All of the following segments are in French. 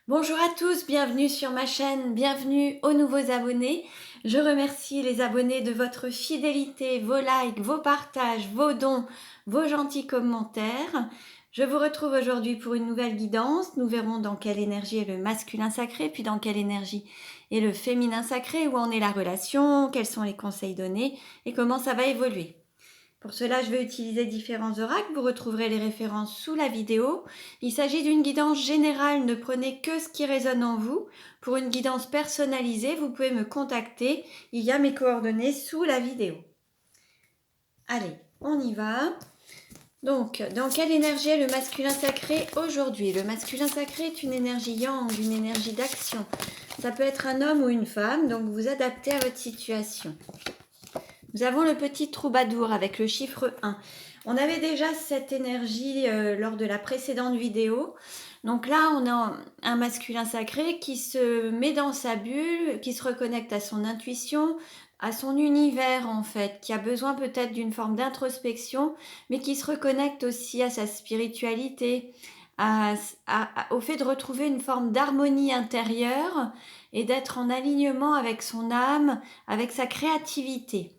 Bonjour à tous, bienvenue sur ma chaîne, bienvenue aux nouveaux abonnés. Je remercie les abonnés de votre fidélité, vos likes, vos partages, vos dons, vos gentils commentaires. Je vous retrouve aujourd'hui pour une nouvelle guidance. Nous verrons dans quelle énergie est le masculin sacré, puis dans quelle énergie est le féminin sacré, où en est la relation, quels sont les conseils donnés et comment ça va évoluer. Pour cela, je vais utiliser différents oracles. Vous retrouverez les références sous la vidéo. Il s'agit d'une guidance générale. Ne prenez que ce qui résonne en vous. Pour une guidance personnalisée, vous pouvez me contacter. Il y a mes coordonnées sous la vidéo. Allez, on y va. Donc, dans quelle énergie est le masculin sacré aujourd'hui? Le masculin sacré est une énergie yang, une énergie d'action. Ça peut être un homme ou une femme, donc vous adaptez à votre situation. Nous avons le petit troubadour avec le chiffre 1. On avait déjà cette énergie lors de la précédente vidéo. Donc là, on a un masculin sacré qui se met dans sa bulle, qui se reconnecte à son intuition, à son univers en fait, qui a besoin peut-être d'une forme d'introspection, mais qui se reconnecte aussi à sa spiritualité, au fait de retrouver une forme d'harmonie intérieure et d'être en alignement avec son âme, avec sa créativité.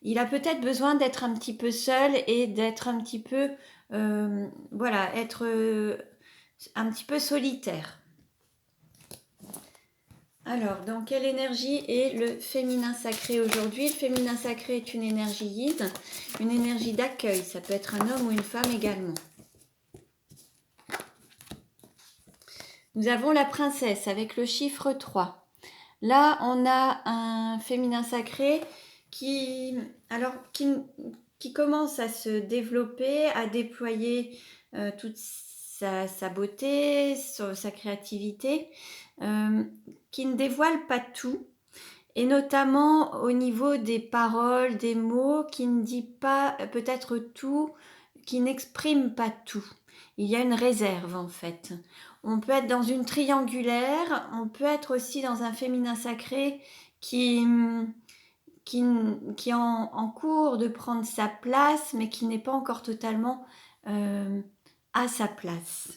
Il a peut-être besoin d'être un petit peu seul et d'être un petit peu, être un petit peu solitaire. Alors, dans quelle énergie est le féminin sacré aujourd'hui? Le féminin sacré est une énergie yin, une énergie d'accueil. Ça peut être un homme ou une femme également. Nous avons la princesse avec le chiffre 3. Là, on a un féminin sacré qui commence à se développer, à déployer toute sa beauté, sa créativité, qui ne dévoile pas tout, et notamment au niveau des paroles, des mots, qui ne dit pas peut-être tout, qui n'exprime pas tout. Il y a une réserve en fait. On peut être dans une triangulaire, on peut être aussi dans un féminin sacré qui est en cours de prendre sa place, mais qui n'est pas encore totalement à sa place.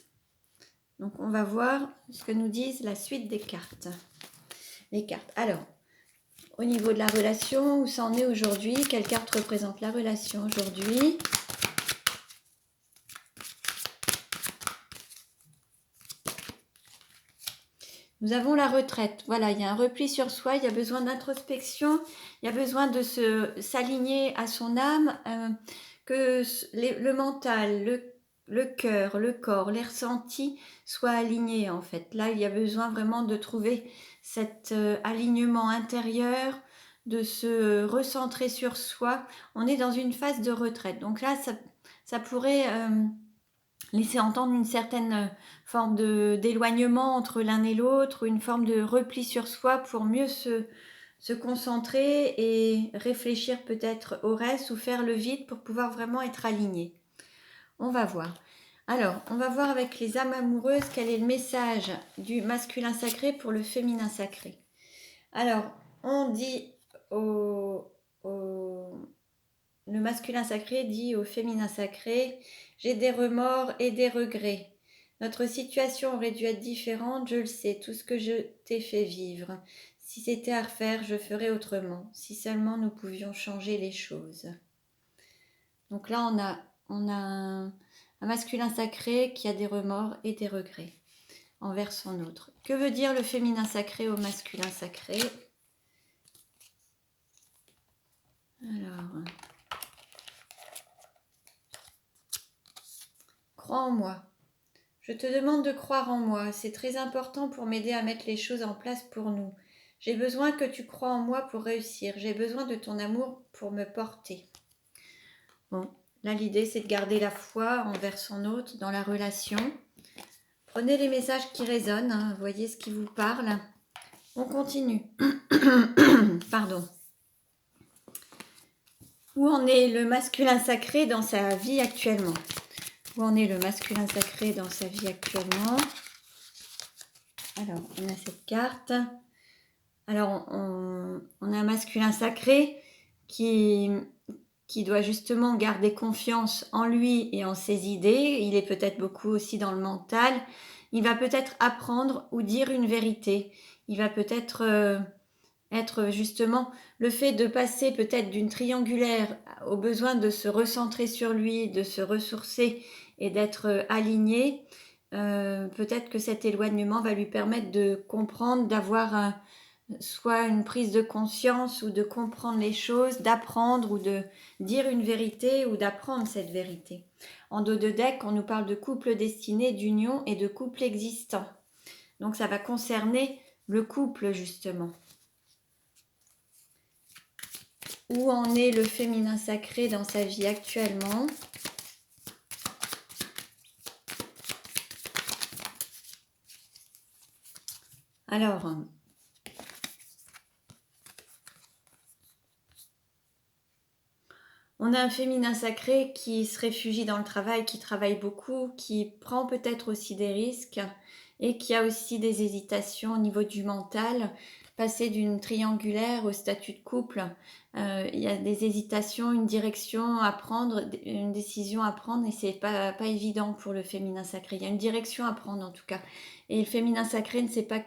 Donc on va voir ce que nous disent la suite des cartes. Les cartes. Alors, au niveau de la relation, où ça en est aujourd'hui? Quelle carte représente la relation aujourd'hui? Nous avons la retraite. Voilà, il y a un repli sur soi, il y a besoin d'introspection, il y a besoin de s'aligner à son âme, que le mental, le cœur, le corps, les ressentis soient alignés en fait. Là, il y a besoin vraiment de trouver cet alignement intérieur, de se recentrer sur soi. On est dans une phase de retraite. Donc là, ça pourrait laisser entendre une certaine forme d'éloignement entre l'un et l'autre, ou une forme de repli sur soi pour mieux se concentrer et réfléchir peut-être au reste, ou faire le vide pour pouvoir vraiment être aligné. On va voir. Alors, on va voir avec les âmes amoureuses quel est le message du masculin sacré pour le féminin sacré. Alors, on dit le masculin sacré dit au féminin sacré: j'ai des remords et des regrets. Notre situation aurait dû être différente, je le sais, tout ce que je t'ai fait vivre. Si c'était à refaire, je ferais autrement. Si seulement nous pouvions changer les choses. Donc là, on a un masculin sacré qui a des remords et des regrets envers son autre. Que veut dire le féminin sacré au masculin sacré? Alors, crois en moi. Je te demande de croire en moi. C'est très important pour m'aider à mettre les choses en place pour nous. J'ai besoin que tu crois en moi pour réussir. J'ai besoin de ton amour pour me porter. Bon, là l'idée c'est de garder la foi envers son autre dans la relation. Prenez les messages qui résonnent, hein, voyez ce qui vous parle. On continue. Pardon. Où en est le masculin sacré dans sa vie actuellement? Où en est le masculin sacré dans sa vie actuellement? Alors, on a cette carte. Alors, on a un masculin sacré qui doit justement garder confiance en lui et en ses idées. Il est peut-être beaucoup aussi dans le mental. il va peut-être apprendre ou dire une vérité. Il va peut-être être justement le fait de passer peut-être d'une triangulaire au besoin de se recentrer sur lui, de se ressourcer et d'être aligné. Peut-être que cet éloignement va lui permettre de comprendre, d'avoir soit une prise de conscience ou de comprendre les choses, d'apprendre ou de dire une vérité ou d'apprendre cette vérité. En dos de deck, on nous parle de couple destiné, d'union et de couple existant. Donc ça va concerner le couple justement. Où en est le féminin sacré dans sa vie actuellement? Alors, on a un féminin sacré qui se réfugie dans le travail, qui travaille beaucoup, qui prend peut-être aussi des risques et qui a aussi des hésitations au niveau du mental. Passer d'une triangulaire au statut de couple, il y a des hésitations, une direction à prendre, une décision à prendre et c'est pas évident pour le féminin sacré. Il y a une direction à prendre en tout cas. Et le féminin sacré ne sait pas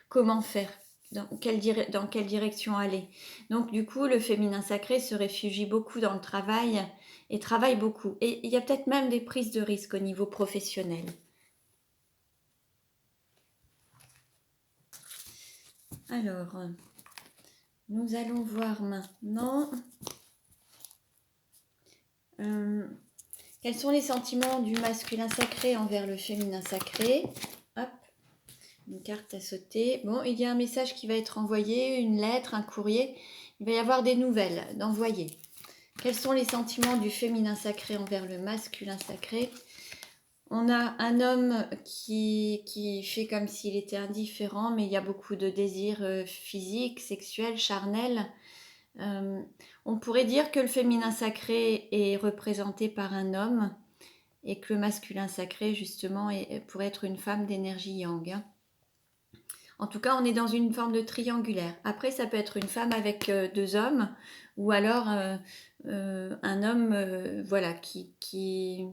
comment faire, dans quelle direction aller. Donc du coup, le féminin sacré se réfugie beaucoup dans le travail et travaille beaucoup. Et il y a peut-être même des prises de risques au niveau professionnel. Alors, nous allons voir maintenant quels sont les sentiments du masculin sacré envers le féminin sacré. Hop, une carte à sauter. Bon, il y a un message qui va être envoyé, une lettre, un courrier. Il va y avoir des nouvelles d'envoyer. Quels sont les sentiments du féminin sacré envers le masculin sacré? On a un homme qui fait comme s'il était indifférent, mais il y a beaucoup de désirs physiques, sexuels, charnels. On pourrait dire que le féminin sacré est représenté par un homme et que le masculin sacré, justement, pourrait être une femme d'énergie yang. Hein. En tout cas, on est dans une forme de triangulaire. Après, ça peut être une femme avec deux hommes ou alors un homme voilà, qui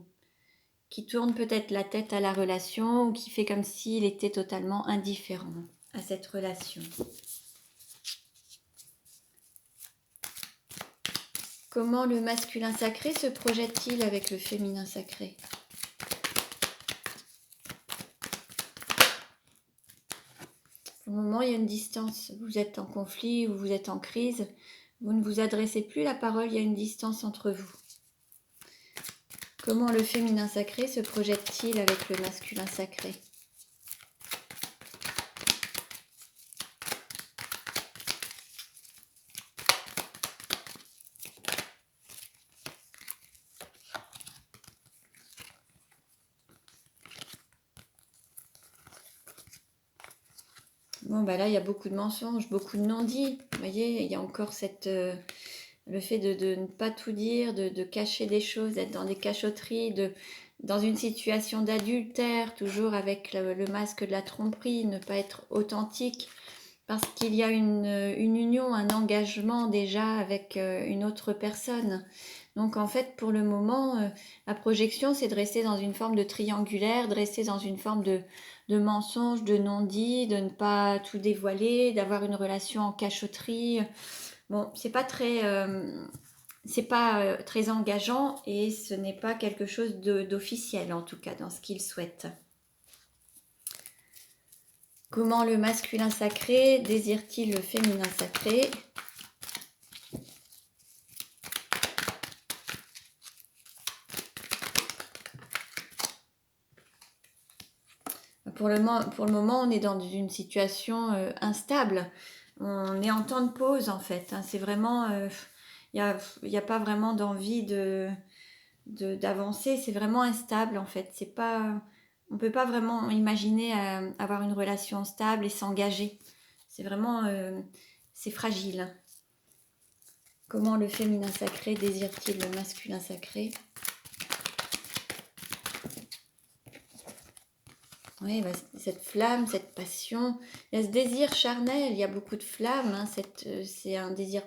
tourne peut-être la tête à la relation ou qui fait comme s'il était totalement indifférent à cette relation. Comment le masculin sacré se projette-t-il avec le féminin sacré? Pour le moment, il y a une distance. Vous êtes en conflit ou vous êtes en crise. Vous ne vous adressez plus la parole, il y a une distance entre vous. Comment le féminin sacré se projette-t-il avec le masculin sacré? Bon, bah là, il y a beaucoup de mensonges, beaucoup de non-dits. Vous voyez, il y a encore le fait de ne pas tout dire, de cacher des choses, d'être dans des cachotteries, dans une situation d'adultère, toujours avec le masque de la tromperie, ne pas être authentique, parce qu'il y a une union, un engagement déjà avec une autre personne. Donc en fait, pour le moment, la projection, c'est de rester dans une forme de triangulaire, de rester dans une forme de mensonge, de non-dit, de ne pas tout dévoiler, d'avoir une relation en cachotterie. Bon, c'est pas très engageant et ce n'est pas quelque chose d'officiel en tout cas dans ce qu'il souhaite. Comment le masculin sacré désire-t-il le féminin sacré? Pour le moment, on est dans une situation instable. On est en temps de pause en fait. Hein. C'est vraiment, y a pas vraiment d'envie d'avancer. C'est vraiment instable en fait. C'est pas, on peut pas vraiment imaginer avoir une relation stable et s'engager. C'est vraiment, c'est fragile. Comment le féminin sacré désire-t-il le masculin sacré? Oui, bah, cette flamme, cette passion, il y a ce désir charnel, il y a beaucoup de flammes, hein, c'est un désir,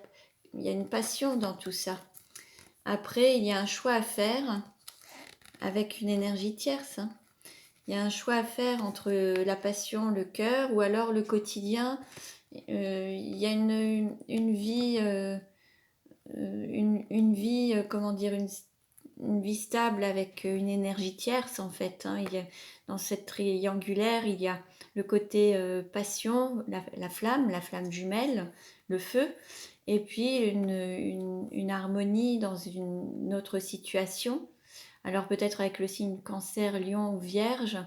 il y a une passion dans tout ça. Après, il y a un choix à faire avec une énergie tierce. Hein. il y a un choix à faire entre la passion, le cœur, ou alors le quotidien. Il y a une vie, comment dire, une vie stable avec une énergie tierce en fait. Hein. Dans cette triangulaire, il y a le côté passion, la flamme jumelle, le feu, et puis une harmonie dans une autre situation. Alors peut-être avec le signe cancer, lion ou vierge.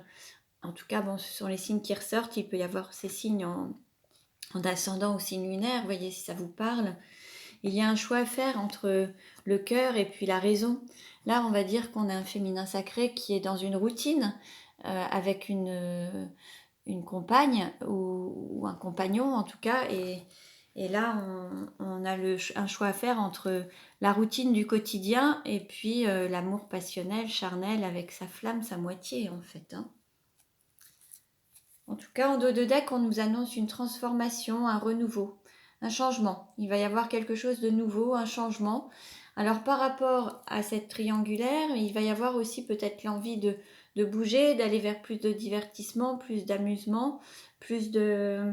En tout cas, bon, ce sont les signes qui ressortent. Il peut y avoir ces signes en ascendant ou signe lunaire, voyez si ça vous parle. Il y a un choix à faire entre le cœur et puis la raison. Là, on va dire qu'on a un féminin sacré qui est dans une routine avec une compagne ou un compagnon en tout cas. Et là, on a un choix à faire entre la routine du quotidien et puis l'amour passionnel, charnel avec sa flamme, sa moitié en fait. Hein. En tout cas, en dos de deck, on nous annonce une transformation, un renouveau, un changement. Il va y avoir quelque chose de nouveau, un changement. Alors par rapport à cette triangulaire, il va y avoir aussi peut-être l'envie de bouger, d'aller vers plus de divertissement, plus d'amusement, plus de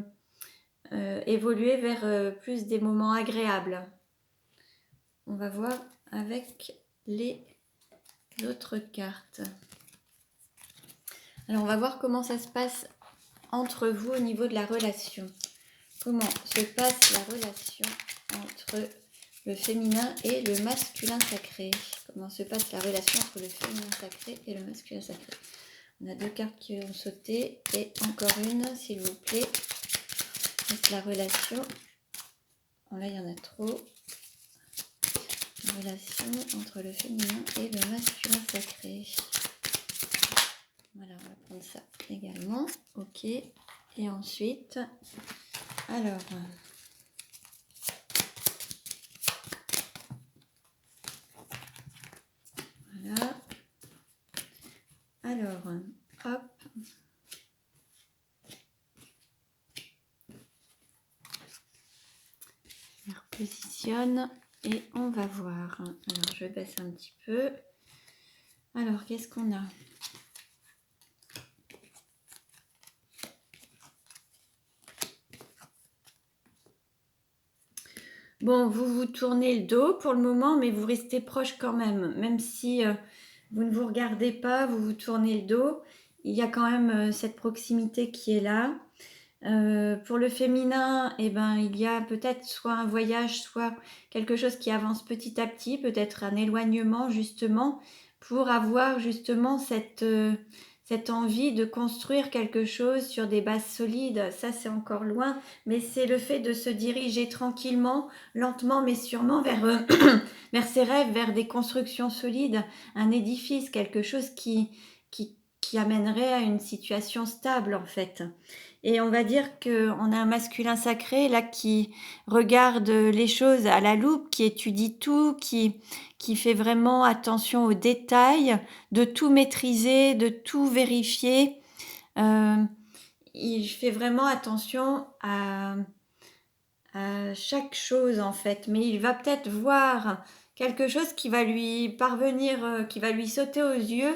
évoluer vers plus des moments agréables. On va voir avec les autres cartes. Alors on va voir comment ça se passe entre vous au niveau de la relation. Comment se passe la relation entre le féminin et le masculin sacré? Comment se passe la relation entre le féminin sacré et le masculin sacré? On a 2 cartes qui ont sauté et encore une, s'il vous plaît. Donc la relation. Bon, là, il y en a trop. La relation entre le féminin et le masculin sacré. Voilà, on va prendre ça également. Ok. Et ensuite, alors, voilà. Alors, hop. Je repositionne et on va voir. Alors, je baisse un petit peu. Alors, qu'est-ce qu'on a? Bon, vous vous tournez le dos pour le moment, mais vous restez proche quand même. Même si vous ne vous regardez pas, vous vous tournez le dos. Il y a quand même cette proximité qui est là. Pour le féminin, eh ben, il y a peut-être soit un voyage, soit quelque chose qui avance petit à petit, peut-être un éloignement justement, pour avoir justement cette envie de construire quelque chose sur des bases solides. Ça, c'est encore loin, mais c'est le fait de se diriger tranquillement, lentement, mais sûrement vers ses rêves, vers des constructions solides, un édifice, quelque chose qui amènerait à une situation stable en fait. Et on va dire qu'on a un masculin sacré là qui regarde les choses à la loupe, qui étudie tout, qui fait vraiment attention aux détails, de tout maîtriser, de tout vérifier. Il fait vraiment attention à chaque chose en fait, mais il va peut-être voir quelque chose qui va lui parvenir, qui va lui sauter aux yeux,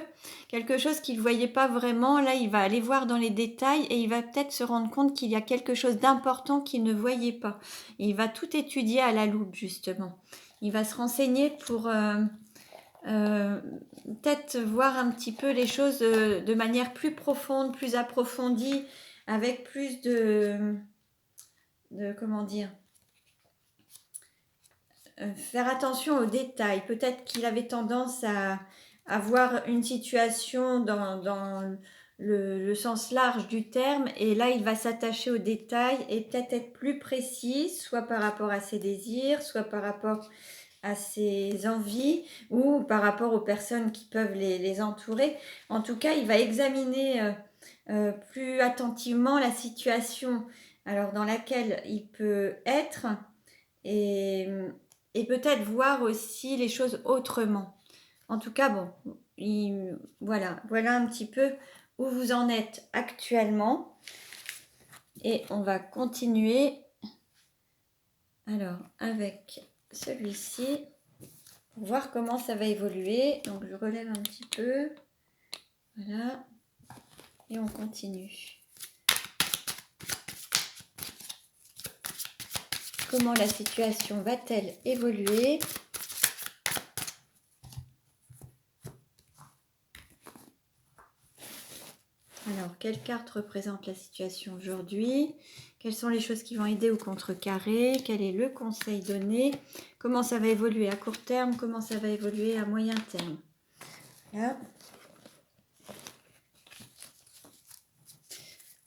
quelque chose qu'il ne voyait pas vraiment. Là, il va aller voir dans les détails et il va peut-être se rendre compte qu'il y a quelque chose d'important qu'il ne voyait pas. Et il va tout étudier à la loupe, justement. Il va se renseigner pour peut-être voir un petit peu les choses de manière plus profonde, plus approfondie, avec plus comment dire, faire attention aux détails. Peut-être qu'il avait tendance à voir une situation dans le sens large du terme, et là il va s'attacher aux détails et peut-être être plus précis, soit par rapport à ses désirs, soit par rapport à ses envies ou par rapport aux personnes qui peuvent les entourer. En tout cas, il va examiner plus attentivement la situation alors dans laquelle il peut être, et, et peut-être voir aussi les choses autrement. En tout cas, bon, voilà un petit peu où vous en êtes actuellement. Et on va continuer alors avec celui-ci pour voir comment ça va évoluer. Donc je relève un petit peu. Voilà. Et on continue. Comment la situation va-t-elle évoluer? Alors, quelle carte représente la situation aujourd'hui? Quelles sont les choses qui vont aider ou contrecarrer? Quel est le conseil donné? Comment ça va évoluer à court terme? Comment ça va évoluer à moyen terme? Là.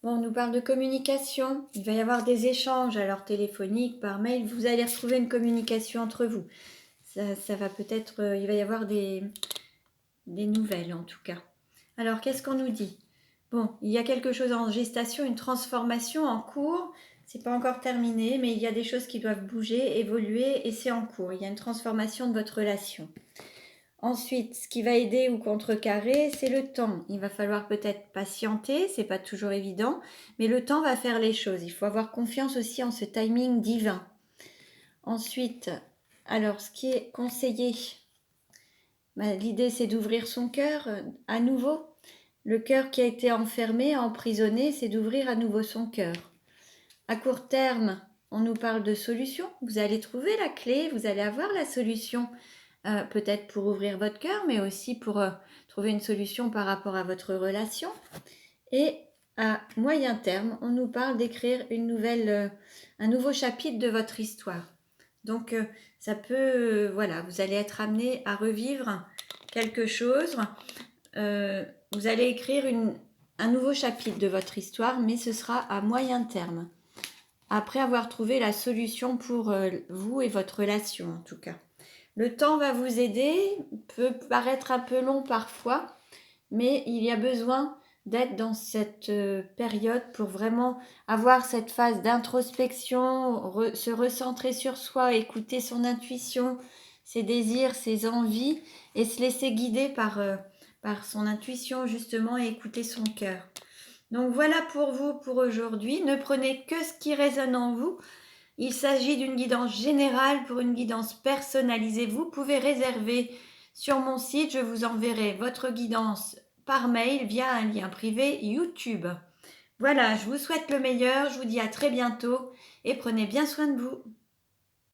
Bon, on nous parle de communication. Il va y avoir des échanges, alors téléphoniques, par mail. Vous allez retrouver une communication entre vous. Ça va peut-être... il va y avoir des nouvelles, en tout cas. Alors, qu'est-ce qu'on nous dit? Bon, il y a quelque chose en gestation, une transformation en cours. C'est pas encore terminé, mais il y a des choses qui doivent bouger, évoluer, et c'est en cours. Il y a une transformation de votre relation. Ensuite, ce qui va aider ou contrecarrer, c'est le temps. Il va falloir peut-être patienter, c'est pas toujours évident, mais le temps va faire les choses. Il faut avoir confiance aussi en ce timing divin. Ensuite, alors, ce qui est conseillé, l'idée c'est d'ouvrir son cœur à nouveau. Le cœur qui a été enfermé, emprisonné, c'est d'ouvrir à nouveau son cœur. À court terme, on nous parle de solution. Vous allez trouver la clé, vous allez avoir la solution, peut-être pour ouvrir votre cœur, mais aussi pour trouver une solution par rapport à votre relation. Et à moyen terme, on nous parle d'écrire un nouveau chapitre de votre histoire. Donc, ça peut, voilà, vous allez être amené à revivre quelque chose. Vous allez écrire un nouveau chapitre de votre histoire, mais ce sera à moyen terme. Après avoir trouvé la solution pour vous et votre relation, en tout cas. Le temps va vous aider, peut paraître un peu long parfois, mais il y a besoin d'être dans cette période pour vraiment avoir cette phase d'introspection, se recentrer sur soi, écouter son intuition, ses désirs, ses envies, et se laisser guider par son intuition justement et écouter son cœur. Donc voilà pour vous pour aujourd'hui. Ne prenez que ce qui résonne en vous. Il s'agit d'une guidance générale pour une guidance personnalisée. Vous pouvez réserver sur mon site. Je vous enverrai votre guidance par mail via un lien privé YouTube. Voilà, je vous souhaite le meilleur. Je vous dis à très bientôt et prenez bien soin de vous.